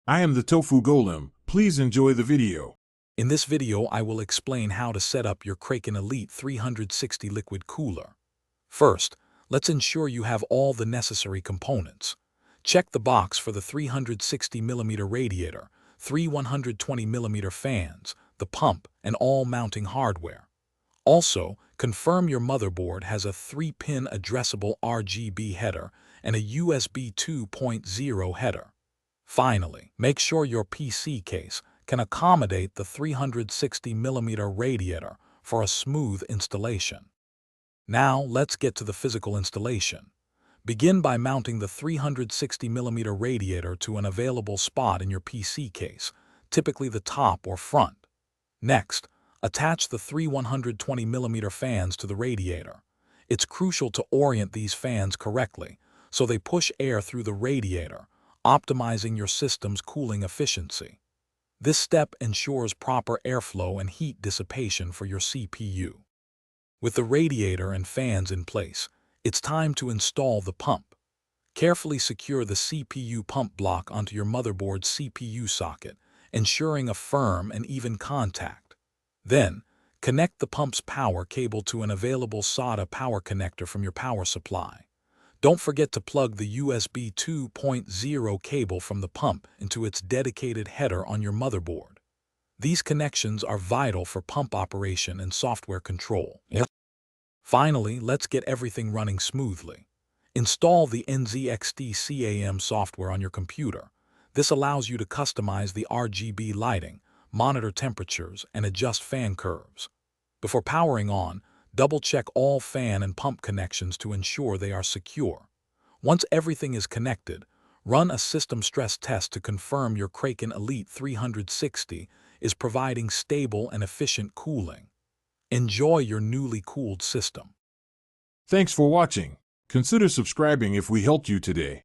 I am the Tofu Golem. Please enjoy the video. In this video, I will explain how to set up your Kraken Elite 360 liquid cooler. First, let's ensure you have all the necessary components. Check the box for the 360mm radiator, three 120mm fans, the pump, and all mounting hardware. Also, confirm your motherboard has a 3-pin addressable RGB header and a USB 2.0 header. Finally, make sure your PC case can accommodate the 360mm radiator for a smooth installation. Now, let's get to the physical installation. Begin by mounting the 360mm radiator to an available spot in your PC case, typically the top or front. Next, attach the three 120mm fans to the radiator. It's crucial to orient these fans correctly so they push air through the radiator, optimizing your system's cooling efficiency. This step ensures proper airflow and heat dissipation for your CPU. With the radiator and fans in place, it's time to install the pump. Carefully secure the CPU pump block onto your motherboard's CPU socket, ensuring a firm and even contact. Then, connect the pump's power cable to an available SATA power connector from your power supply. Don't forget to plug the USB 2.0 cable from the pump into its dedicated header on your motherboard. These connections are vital for pump operation and software control. Finally, let's get everything running smoothly. Install the NZXT CAM software on your computer. This allows you to customize the RGB lighting, monitor temperatures, and adjust fan curves. Before powering on, double-check all fan and pump connections to ensure they are secure. Once everything is connected, run a system stress test to confirm your Kraken Elite 360 is providing stable and efficient cooling. Enjoy your newly cooled system. Thanks for watching. Consider subscribing if we helped you today.